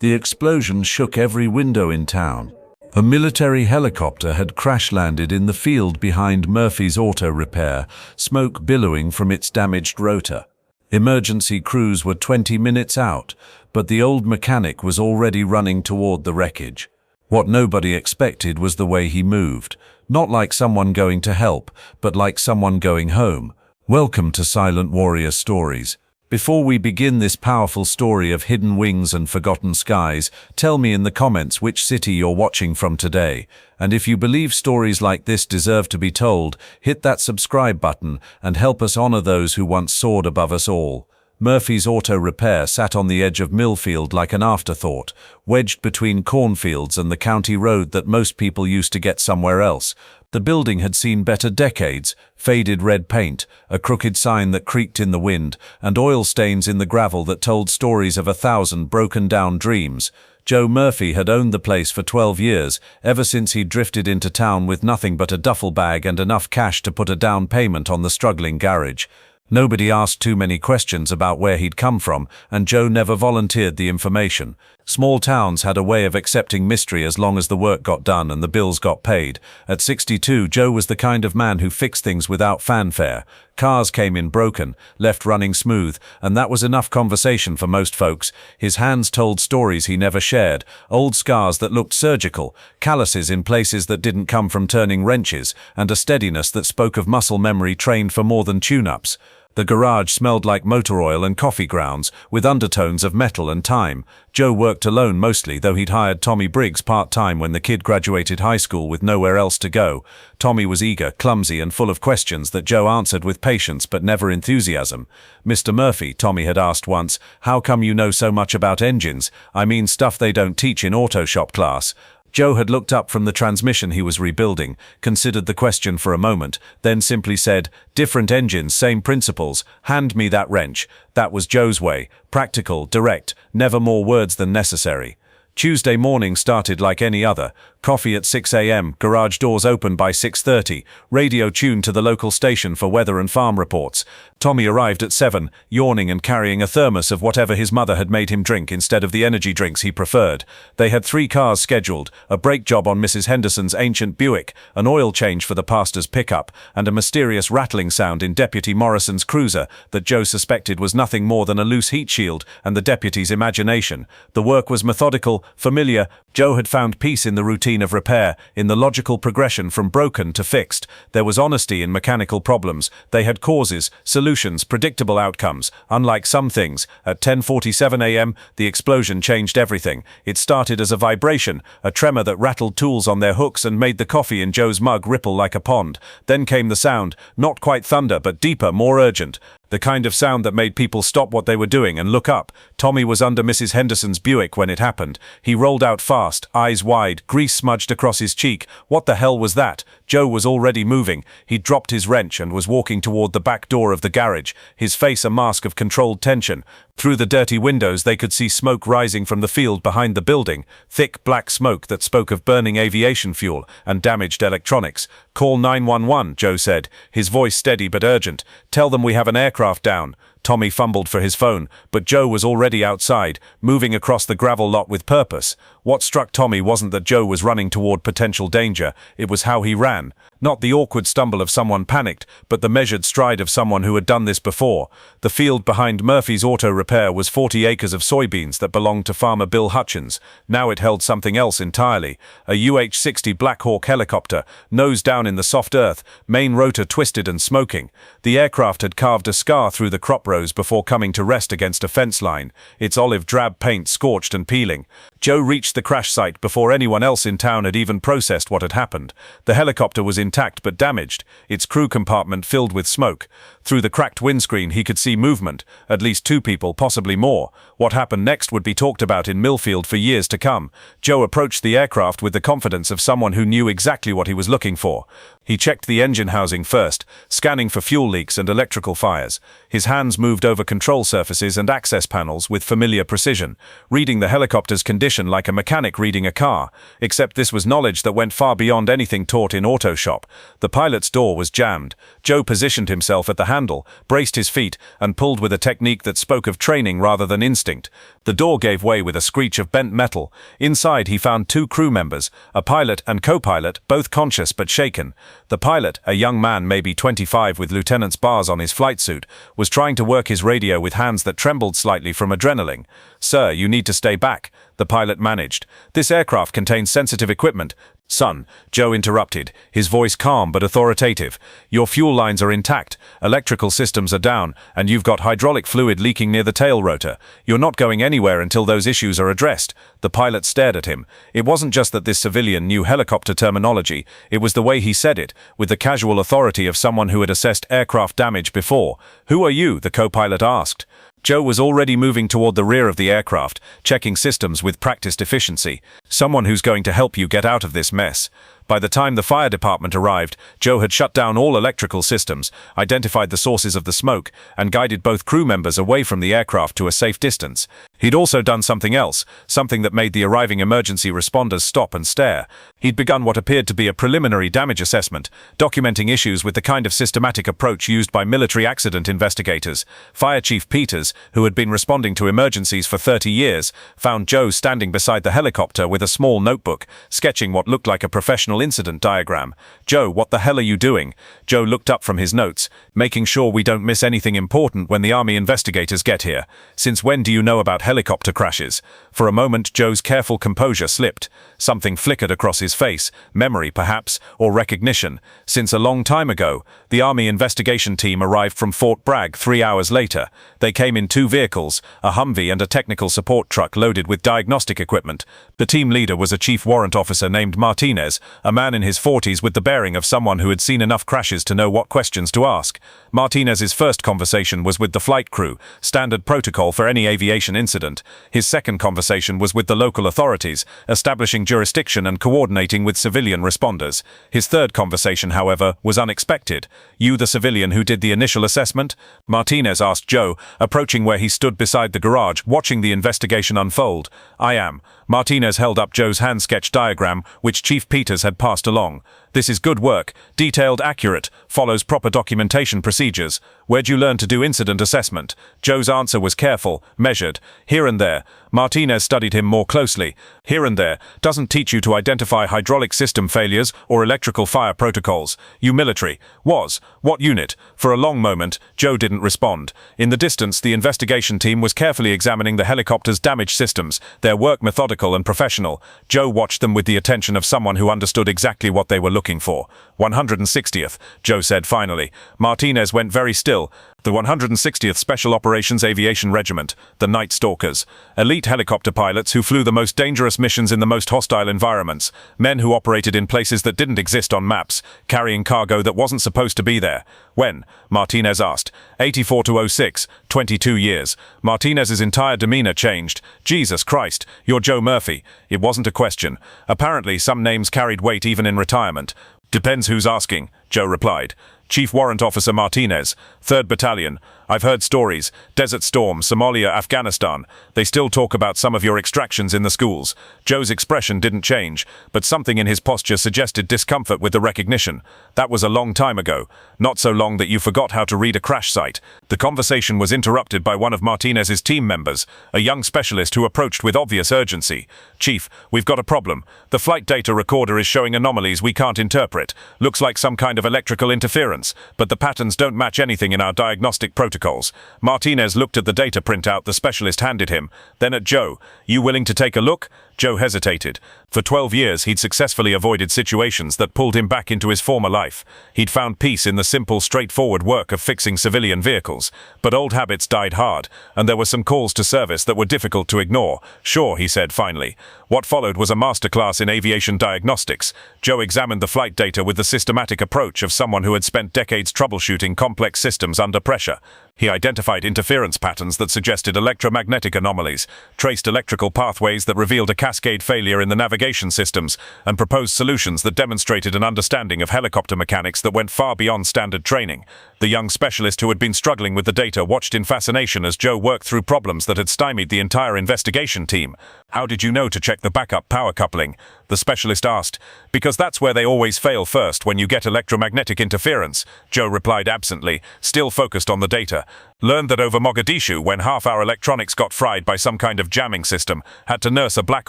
The explosion shook every window in town. A military helicopter had crash-landed in the field behind Murphy's Auto Repair, smoke billowing from its damaged rotor. Emergency crews were 20 minutes out, but the old mechanic was already running toward the wreckage. What nobody expected was the way he moved, not like someone going to help, but like someone going home. Welcome to Silent Warrior Stories. Before we begin this powerful story of hidden wings and forgotten skies, tell me in the comments which city you're watching from today. And if you believe stories like this deserve to be told, hit that subscribe button and help us honor those who once soared above us all. Murphy's Auto Repair sat on the edge of Millfield like an afterthought, wedged between cornfields and the county road that most people used to get somewhere else. The building had seen better decades, faded red paint, a crooked sign that creaked in the wind, and oil stains in the gravel that told stories of 1,000 broken-down dreams. Joe Murphy had owned the place for 12 years, ever since he'd drifted into town with nothing but a duffel bag and enough cash to put a down payment on the struggling garage. Nobody asked too many questions about where he'd come from, and Joe never volunteered the information. Small towns had a way of accepting mystery as long as the work got done and the bills got paid. At 62, Joe was the kind of man who fixed things without fanfare. Cars came in broken, left running smooth, and that was enough conversation for most folks. His hands told stories he never shared, old scars that looked surgical, calluses in places that didn't come from turning wrenches, and a steadiness that spoke of muscle memory trained for more than tune-ups. The garage smelled like motor oil and coffee grounds, with undertones of metal and time. Joe worked alone mostly, though he'd hired Tommy Briggs part-time when the kid graduated high school with nowhere else to go. Tommy was eager, clumsy, and full of questions that Joe answered with patience but never enthusiasm. "Mr. Murphy," Tommy had asked once, "how come you know so much about engines? I mean stuff they don't teach in auto shop class." Joe had looked up from the transmission he was rebuilding, considered the question for a moment, then simply said, "Different engines, same principles, hand me that wrench." That was Joe's way, practical, direct, never more words than necessary. Tuesday morning started like any other. Coffee at 6 a.m., garage doors open by 6:30, radio tuned to the local station for weather and farm reports. Tommy arrived at 7, yawning and carrying a thermos of whatever his mother had made him drink instead of the energy drinks he preferred. They had 3 cars scheduled, a brake job on Mrs. Henderson's ancient Buick, an oil change for the pastor's pickup, and a mysterious rattling sound in Deputy Morrison's cruiser that Joe suspected was nothing more than a loose heat shield and the deputy's imagination. The work was methodical, familiar. Joe had found peace in the routine of repair, in the logical progression from broken to fixed. There was honesty in mechanical problems. They had causes, solutions, predictable outcomes. Unlike some things, at 10:47 a.m., the explosion changed everything. It started as a vibration, a tremor that rattled tools on their hooks and made the coffee in Joe's mug ripple like a pond. Then came the sound, not quite thunder, but deeper, more urgent. The kind of sound that made people stop what they were doing and look up. Tommy was under Mrs. Henderson's Buick when it happened. He rolled out fast, eyes wide, grease smudged across his cheek. What the hell was that? Joe was already moving. He'd dropped his wrench and was walking toward the back door of the garage, his face a mask of controlled tension. Through the dirty windows they could see smoke rising from the field behind the building, thick black smoke that spoke of burning aviation fuel and damaged electronics. "Call 911, Joe said, his voice steady but urgent. "Tell them we have an aircraft down." Tommy fumbled for his phone, but Joe was already outside, moving across the gravel lot with purpose. What struck Tommy wasn't that Joe was running toward potential danger, it was how he ran. Not the awkward stumble of someone panicked, but the measured stride of someone who had done this before. The field behind Murphy's Auto Repair was 40 acres of soybeans that belonged to farmer Bill Hutchins. Now it held something else entirely. A UH-60 Black Hawk helicopter, nose down in the soft earth, main rotor twisted and smoking. The aircraft had carved a scar through the crop rows before coming to rest against a fence line, its olive drab paint scorched and peeling. Joe reached the crash site before anyone else in town had even processed what had happened. The helicopter was intact but damaged, its crew compartment filled with smoke. Through the cracked windscreen he could see movement, at least 2 people, possibly more. What happened next would be talked about in Millfield for years to come. Joe approached the aircraft with the confidence of someone who knew exactly what he was looking for. He checked the engine housing first, scanning for fuel leaks and electrical fires. His hands moved over control surfaces and access panels with familiar precision, reading the helicopter's condition condition like a mechanic reading a car, except this was knowledge that went far beyond anything taught in auto shop. The pilot's door was jammed. Joe positioned himself at the handle, braced his feet, and pulled with a technique that spoke of training rather than instinct. The door gave way with a screech of bent metal. Inside he found two crew members, a pilot and co-pilot, both conscious but shaken. The pilot, a young man maybe 25 with lieutenant's bars on his flight suit, was trying to work his radio with hands that trembled slightly from adrenaline. "Sir, you need to stay back," the pilot managed. "This aircraft contains sensitive equipment." "Son," Joe interrupted, his voice calm but authoritative. "Your fuel lines are intact, electrical systems are down, and you've got hydraulic fluid leaking near the tail rotor. You're not going anywhere until those issues are addressed." The pilot stared at him. It wasn't just that this civilian knew helicopter terminology, it was the way he said it, with the casual authority of someone who had assessed aircraft damage before. "Who are you?" the co-pilot asked. Joe was already moving toward the rear of the aircraft, checking systems with practiced efficiency. "Someone who's going to help you get out of this mess." By the time the fire department arrived, Joe had shut down all electrical systems, identified the sources of the smoke, and guided both crew members away from the aircraft to a safe distance. He'd also done something else, something that made the arriving emergency responders stop and stare. He'd begun what appeared to be a preliminary damage assessment, documenting issues with the kind of systematic approach used by military accident investigators. Fire Chief Peters, who had been responding to emergencies for 30 years, found Joe standing beside the helicopter with a small notebook, sketching what looked like a professional incident diagram. "Joe, what the hell are you doing?" Joe looked up from his notes. "Making sure we don't miss anything important when the Army investigators get here. Since when do you know about helicopter crashes?" For a moment, Joe's careful composure slipped. Something flickered across his face, memory perhaps, or recognition. Since a long time ago, the Army investigation team arrived from Fort Bragg 3 hours later. They came in 2 vehicles, a Humvee and a technical support truck loaded with diagnostic equipment. The team leader was a chief warrant officer named Martinez, a man in his 40s with the bearing of someone who had seen enough crashes to know what questions to ask. Martinez's first conversation was with the flight crew, standard protocol for any aviation incident. His second conversation was with the local authorities, establishing jurisdiction and coordinating with civilian responders. His third conversation, however, was unexpected. "You the civilian who did the initial assessment?" Martinez asked Joe, approaching where he stood beside the garage, watching the investigation unfold. "I am." Martinez held up Joe's hand-sketched diagram, which Chief Peters had passed along. "This is good work, detailed, accurate, follows proper documentation procedures. Where'd you learn to do incident assessment?" Joe's answer was careful, measured. "Here and there." Martinez studied him more closely. "Here and there doesn't teach you to identify hydraulic system failures or electrical fire protocols. You military. Was. What unit?" For a long moment, Joe didn't respond. In the distance, the investigation team was carefully examining the helicopter's damaged systems, their work methodical and professional. Joe watched them with the attention of someone who understood exactly what they were looking for. 160th, Joe said finally. Martinez went very still. The 160th Special Operations Aviation Regiment, the Night Stalkers. Elite helicopter pilots who flew the most dangerous missions in the most hostile environments. Men who operated in places that didn't exist on maps, carrying cargo that wasn't supposed to be there. "When?" Martinez asked. 84 to 06, 22 years. Martinez's entire demeanor changed. "Jesus Christ, you're Joe Murphy." It wasn't a question. Apparently, some names carried weight even in retirement. "Depends who's asking," Joe replied. Chief Warrant Officer Martinez, 3rd Battalion. "I've heard stories. Desert Storm, Somalia, Afghanistan. They still talk about some of your extractions in the schools." Joe's expression didn't change, but something in his posture suggested discomfort with the recognition. "That was a long time ago. Not so long that you forgot how to read a crash site." The conversation was interrupted by one of Martinez's team members, a young specialist who approached with obvious urgency. "Chief, we've got a problem. The flight data recorder is showing anomalies we can't interpret. Looks like some kind of electrical interference, but the patterns don't match anything in our diagnostic protocols." Martinez looked at the data printout the specialist handed him, then at Joe. "You willing to take a look?" Joe hesitated. For 12 years, he'd successfully avoided situations that pulled him back into his former life. He'd found peace in the simple, straightforward work of fixing civilian vehicles. But old habits died hard, and there were some calls to service that were difficult to ignore. "Sure," he said finally. What followed was a masterclass in aviation diagnostics. Joe examined the flight data with the systematic approach of someone who had spent decades troubleshooting complex systems under pressure. He identified interference patterns that suggested electromagnetic anomalies, traced electrical pathways that revealed a cascade failure in the navigation systems, and proposed solutions that demonstrated an understanding of helicopter mechanics that went far beyond standard training. The young specialist who had been struggling with the data watched in fascination as Joe worked through problems that had stymied the entire investigation team. "How did you know to check the backup power coupling?" the specialist asked. "Because that's where they always fail first, when you get electromagnetic interference," Joe replied absently, still focused on the data. "Learned that over Mogadishu, when half our electronics got fried by some kind of jamming system, had to nurse a Black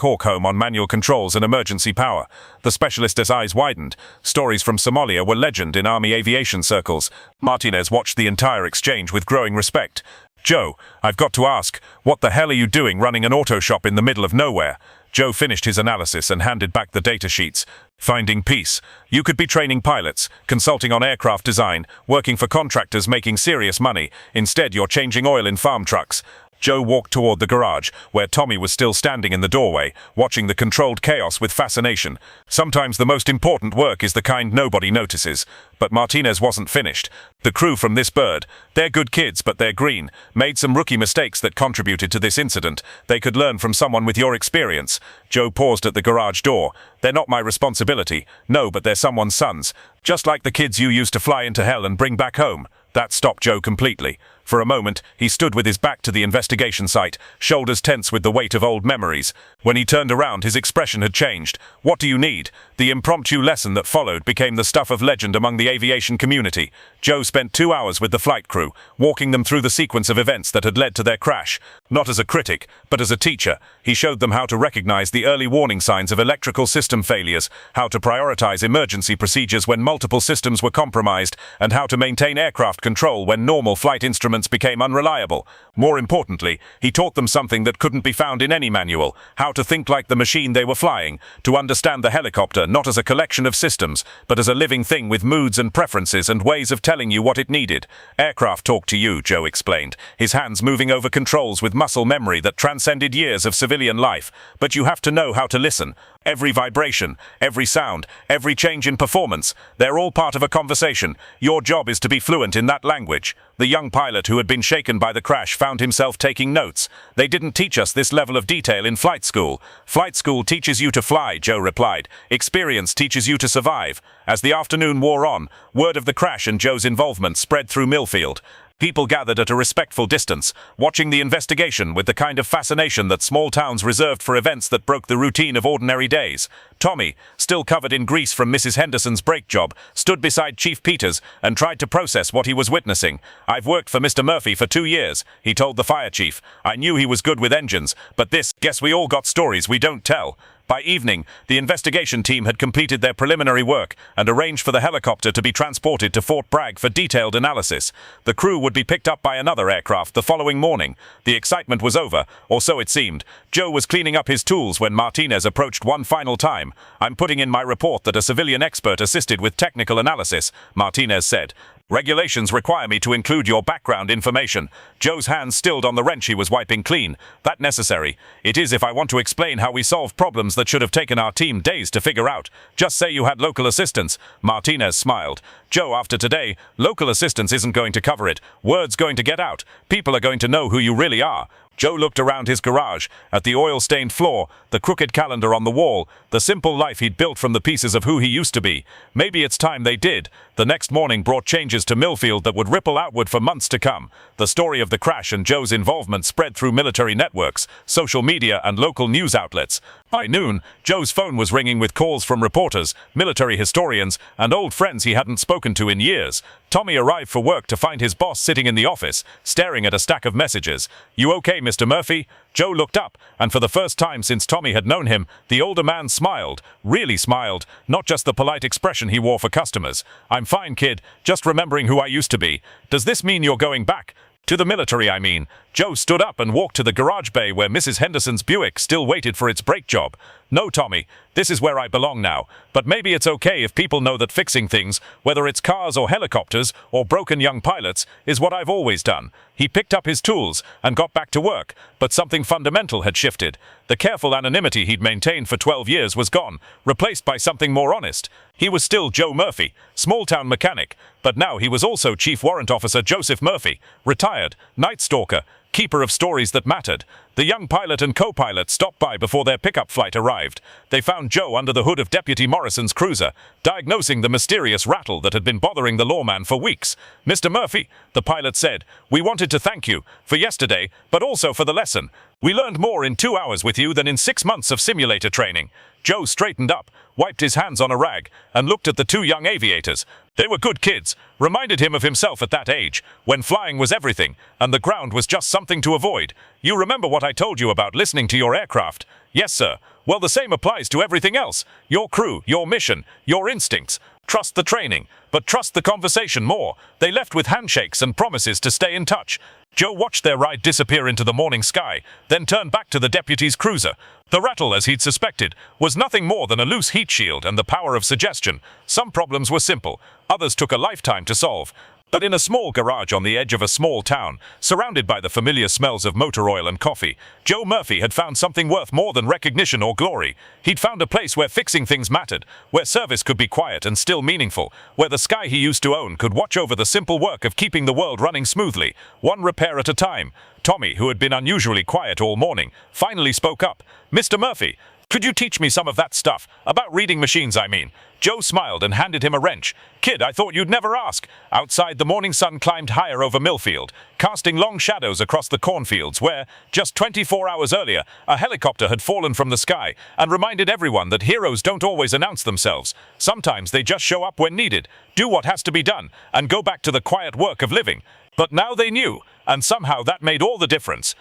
Hawk home on manual controls and emergency power." The specialist's eyes widened. Stories from Somalia were legend in Army aviation circles. Martinez watched the entire exchange with growing respect. "Joe, I've got to ask, what the hell are you doing running an auto shop in the middle of nowhere?" Joe finished his analysis and handed back the data sheets. "Finding peace. You could be training pilots, consulting on aircraft design, working for contractors making serious money. Instead, you're changing oil in farm trucks." Joe walked toward the garage, where Tommy was still standing in the doorway, watching the controlled chaos with fascination. Sometimes the most important work is the kind nobody notices. But Martinez wasn't finished. "The crew from this bird, they're good kids but they're green, made some rookie mistakes that contributed to this incident. They could learn from someone with your experience." Joe paused at the garage door. "They're not my responsibility. No, but they're someone's sons. Just like the kids you used to fly into hell and bring back home." That stopped Joe completely. For a moment, he stood with his back to the investigation site, shoulders tense with the weight of old memories. When he turned around, his expression had changed. "What do you need?" The impromptu lesson that followed became the stuff of legend among the aviation community. Joe spent 2 hours with the flight crew, walking them through the sequence of events that had led to their crash. Not as a critic, but as a teacher, he showed them how to recognize the early warning signs of electrical system failures, how to prioritize emergency procedures when multiple systems were compromised, and how to maintain aircraft control when normal flight instruments became unreliable. More importantly, he taught them something that couldn't be found in any manual: how to think like the machine they were flying, to understand the helicopter not as a collection of systems, but as a living thing with moods and preferences and ways of telling you what it needed. "Aircraft talk to you," Joe explained, his hands moving over controls with muscle memory that transcended years of civilian life. "But you have to know how to listen. Every vibration, every sound, every change in performance, they're all part of a conversation. Your job is to be fluent in that language." The young pilot who had been shaken by the crash found himself taking notes. "They didn't teach us this level of detail in flight school." "Flight school teaches you to fly," Joe replied. "Experience teaches you to survive." As the afternoon wore on, word of the crash and Joe's involvement spread through Millfield. People gathered at a respectful distance, watching the investigation with the kind of fascination that small towns reserved for events that broke the routine of ordinary days. Tommy, still covered in grease from Mrs. Henderson's brake job, stood beside Chief Peters and tried to process what he was witnessing. "I've worked for Mr. Murphy for 2 years, he told the fire chief. "I knew he was good with engines, but guess we all got stories we don't tell." By evening, the investigation team had completed their preliminary work and arranged for the helicopter to be transported to Fort Bragg for detailed analysis. The crew would be picked up by another aircraft the following morning. The excitement was over, or so it seemed. Joe was cleaning up his tools when Martinez approached one final time. "I'm putting in my report that a civilian expert assisted with technical analysis," Martinez said. "Regulations require me to include your background information." Joe's hands stilled on the wrench he was wiping clean. "That necessary? It is if I want to explain how we solved problems that should have taken our team days to figure out. Just say you had local assistance." Martinez smiled. "Joe, after today, local assistance isn't going to cover it. Word's going to get out. People are going to know who you really are." Joe looked around his garage, at the oil-stained floor, the crooked calendar on the wall, the simple life he'd built from the pieces of who he used to be. Maybe it's time they did. The next morning brought changes to Millfield that would ripple outward for months to come. The story of the crash and Joe's involvement spread through military networks, social media, and local news outlets. By noon, Joe's phone was ringing with calls from reporters, military historians, and old friends he hadn't spoken to in years. Tommy arrived for work to find his boss sitting in the office, staring at a stack of messages. "You okay, Mr. Murphy?" Joe looked up, and for the first time since Tommy had known him, the older man smiled, really smiled, not just the polite expression he wore for customers. "I'm fine, kid, just remembering who I used to be. Does this mean you're going back? To the military, I mean." Joe stood up and walked to the garage bay where Mrs. Henderson's Buick still waited for its brake job. "No, Tommy, this is where I belong now. But maybe it's okay if people know that fixing things, whether it's cars or helicopters or broken young pilots, is what I've always done." He picked up his tools and got back to work, but something fundamental had shifted. The careful anonymity he'd maintained for 12 years was gone, replaced by something more honest. He was still Joe Murphy, small-town mechanic, but now he was also Chief Warrant Officer Joseph Murphy, retired, night stalker, keeper of stories that mattered. The young pilot and co-pilot stopped by before their pickup flight arrived. They found Joe under the hood of Deputy Morrison's cruiser, diagnosing the mysterious rattle that had been bothering the lawman for weeks. "Mr. Murphy," the pilot said, "we wanted to thank you for yesterday, but also for the lesson. We learned more in 2 hours with you than in 6 months of simulator training." Joe straightened up, wiped his hands on a rag, and looked at the two young aviators. They were good kids, reminded him of himself at that age, when flying was everything, and the ground was just something to avoid. "You remember what I told you about listening to your aircraft?" "Yes, sir." "Well, the same applies to everything else. Your crew, your mission, your instincts. Trust the training, but trust the conversation more." They left with handshakes and promises to stay in touch. Joe watched their ride disappear into the morning sky, then turned back to the deputy's cruiser. The rattle, as he'd suspected, was nothing more than a loose heat shield and the power of suggestion. Some problems were simple, others took a lifetime to solve. But in a small garage on the edge of a small town, surrounded by the familiar smells of motor oil and coffee, Joe Murphy had found something worth more than recognition or glory. He'd found a place where fixing things mattered, where service could be quiet and still meaningful, where the sky he used to own could watch over the simple work of keeping the world running smoothly, one repair at a time. Tommy, who had been unusually quiet all morning, finally spoke up. "Mr. Murphy, could you teach me some of that stuff? About reading machines, I mean." Joe smiled and handed him a wrench. "Kid, I thought you'd never ask." Outside, the morning sun climbed higher over Millfield, casting long shadows across the cornfields where, just 24 hours earlier, a helicopter had fallen from the sky and reminded everyone that heroes don't always announce themselves. Sometimes they just show up when needed, do what has to be done, and go back to the quiet work of living. But now they knew, and somehow that made all the difference.